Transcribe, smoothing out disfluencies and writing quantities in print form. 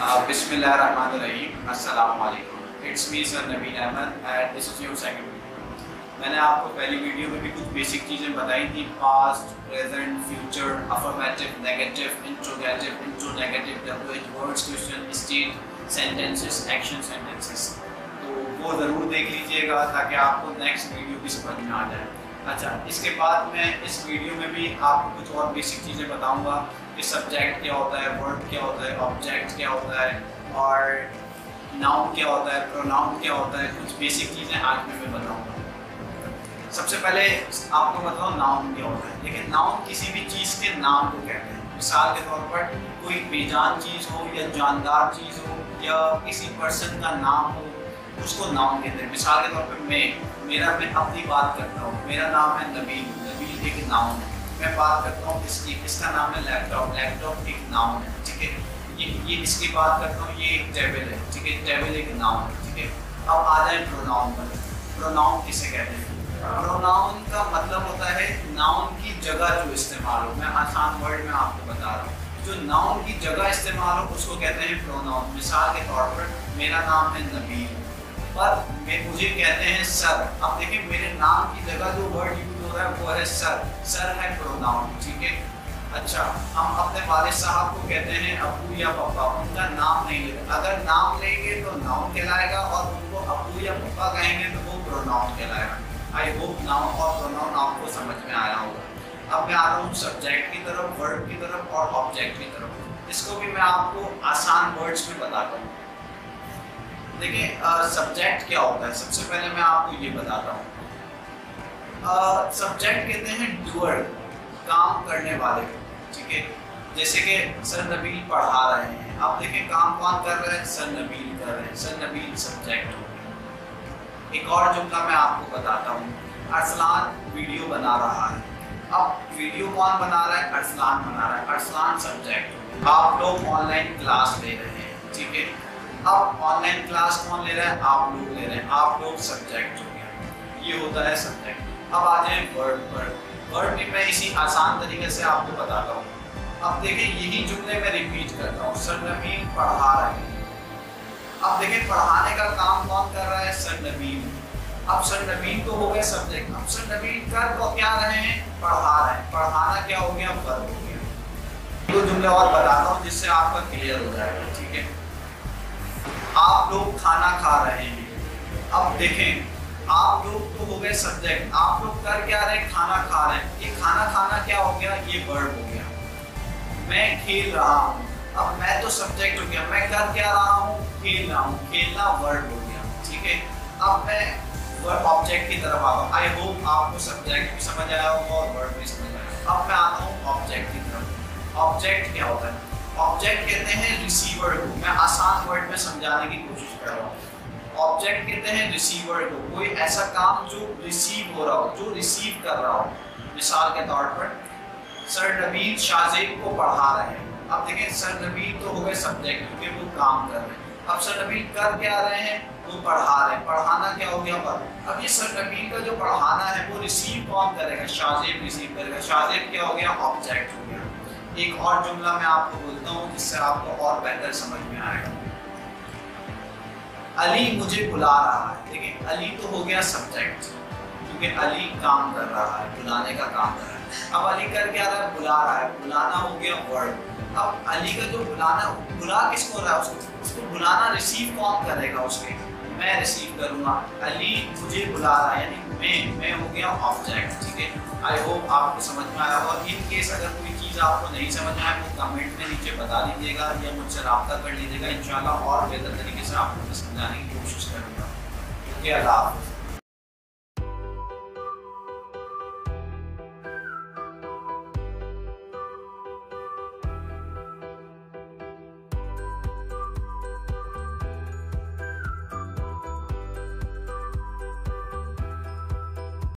बिस्मिल्लाहिर्रहमानिर्रहीम, अस्सलाम वालेकुम। It's me sir Naveen Ahmad and this is your second video. मैंने आपको पहली वीडियो में भी कुछ बेसिक चीज़ें बताई थी, past, present, future, affirmative, negative, interrogative, interronegative, WH words, question, state, sentences, action sentences. तो वो ज़रूर देख लीजिएगा ताकि आपको नेक्स्ट वीडियो भी समझ में आ जाए। अच्छा, इसके बाद मैं इस वीडियो में भी आपको कुछ और बेसिक चीज़ें बताऊंगा कि सब्जेक्ट क्या होता है, वर्ब क्या होता है, ऑब्जेक्ट क्या होता है और नाउन क्या होता है, प्रोनाउन क्या होता है। कुछ बेसिक चीज़ें आज मैं बताऊंगा। सबसे पहले आपको बताओ नाउन क्या होता है। देखिए, नाउन किसी भी चीज़ के नाम को कहते हैं। मिसाल के तौर पर कोई बेजान चीज़ हो या जानदार चीज़ हो या किसी पर्सन का नाम हो, उसको नाउन कहते हैं। मिसाल के तौर पर मैं अपनी बात करता हूँ, मेरा नाम है नबील, नबील एक नाउन है। मैं बात करता हूँ इसका नाम है लैपटॉप, लैपटॉप एक नाउन है, ठीक है। ये इसकी बात करता हूँ, ये एक टेबल है, ठीक है, टेबल एक नाउन है, ठीक है। अब आ जाए प्रोनाउन पर। प्रोनाउन किसे कहते हैं? प्रोनाउन का मतलब होता है नाउन की जगह जो इस्तेमाल हो। मैं आसान वर्ड में आपको बता रहा हूँ, जो नाउन की जगह इस्तेमाल हो उसको कहते हैं प्रोनाउन। मिसाल के तौर पर मेरा नाम है नबील पर मुझे कहते हैं सर। अब देखिए, मेरे नाम की जगह जो वर्ड यूज हो रहा है वो है सर। सर है प्रोनाउन, ठीक है। अच्छा, हम अपने वालिद साहब को कहते हैं अब्बू या पप्पा, उनका नाम नहीं लेते। अगर नाम लेंगे तो नाउन कहलाएगा और उनको अब्बू या पप्पा कहेंगे तो वो प्रोनाउन कहलाएगा। आई होप नाउन और प्रोनाउन आपको समझ में आया होगा। अब मैं आ रहा हूँ सब्जेक्ट की तरफ, वर्ब की तरफ और ऑब्जेक्ट की तरफ। इसको भी मैं आपको आसान वर्ड्स में बताता हूँ। देखिए, सब्जेक्ट क्या होता है, सबसे पहले मैं आपको ये बताता हूँ। सब्जेक्ट कहते हैं डूअर, काम करने वाले, ठीक है। जैसे कि सर नबील पढ़ा रहे हैं। आप देखिए, काम कौन कर रहे हैं? सर नबील कर रहे हैं। सर नबील सब्जेक्ट हो गया। एक और जुमला मैं आपको बताता हूँ। अरसलान वीडियो बना रहा है। अब वीडियो कौन बना रहा है? अरसलान बना रहा है। अरसलान सब्जेक्ट हो गया। आप लोग ऑनलाइन क्लास ले रहे हैं, ठीक है। अब ऑनलाइन क्लास कौन ले रहा है? आप लोग ले रहे हैं। आप लोग सब्जेक्ट हो गया। ये होता है सब्जेक्ट। अब आ जाए वर्ड पर। वर्ड भी मैं इसी आसान तरीके से आपको बताता हूँ। अब देखिए, यही जुमले मैं रिपीट करता हूँ। सर नबील पढ़ा रहे हैं। अब देखिए, पढ़ाने का काम कौन कर रहा है? सर नबील। अब सर नबील तो हो गया सब्जेक्ट। अब सर नबील कर तो क्या रहे हैं? पढ़ा रहे हैं। पढ़ाना क्या हो गया? वर्ब हो गया। दो जुमले और बताता हूँ जिससे आपका क्लियर हो जाएगा, ठीक है। आप लोग खाना खा रहे हैं। अब देखें, आप लोग तो हो गए सब्जेक्ट। आप लोग कर क्या रहे हैं? खाना खा रहे हैं। ये खाना खाना क्या हो गया? ये वर्ब हो गया। मैं खेल रहा हूँ। अब मैं तो सब्जेक्ट हो गया। मैं कर क्या रहा हूँ? खेल रहा हूँ। खेलना वर्ब हो गया, ठीक है। अब मैं वर्ब ऑब्जेक्ट की तरफ आता हूँ। आई होप आपको सब्जेक्ट भी समझ आया होगा और वर्ब भी समझ आया। अब मैं आता हूँ ऑब्जेक्ट की तरफ। ऑब्जेक्ट क्या होता है? ऑब्जेक्ट कहते हैं रिसीवर को। मैं आसान वर्ड में समझाने की कोशिश कर रहा हूँ। ऑब्जेक्ट कहते हैं रिसीवर को, कोई ऐसा काम जो रिसीव हो रहा हो, जो रिसीव कर रहा हो। मिसाल के तौर पर सर नबील शाहजेब को पढ़ा रहे हैं। अब देखें, सर नबील तो हो गए सब्जेक्ट क्योंकि वो काम कर रहे हैं। अब सर नबील कर क्या रहे हैं? वो पढ़ा रहे हैं। पढ़ाना क्या हो गया? वर्ब। अब ये सर नबील का जो पढ़ाना है वो रिसीव कौन करेगा? शाहजेब रिसीव करेगा। शाहजेब क्या हो गया? ऑब्जेक्ट हो गया। एक और जुमला मैं आपको बोलता हूँ जिससे आपको और बेहतर समझ में आएगा। अली मुझे बुला रहा है। देखिए, अली तो हो गया सब्जेक्ट क्योंकि अली काम कर रहा है, बुलाने का काम कर रहा है। अब अली कर क्या रहा है? बुला रहा है। बुलाना हो गया वर्ब। अब अली का जो बुलाना, बुला किसको रहा है? उसको बुलाना रिसीव कौन करेगा? उसके मैं रिसीव करूँगा। अली मुझे बुला रहा है, यानी मैं हो गया ऑब्जेक्ट, ठीक है। आई होप आपको समझ में आया होगा। इन केस अगर कोई चीज़ आपको नहीं समझ आए तो कमेंट में नीचे बता दीजिएगा या मुझसे रब्ता कर लीजिएगा। इंशाल्लाह और बेहतर तरीके से आपको समझाने की कोशिश करूँगा। अल्लाह हाफ़िज़।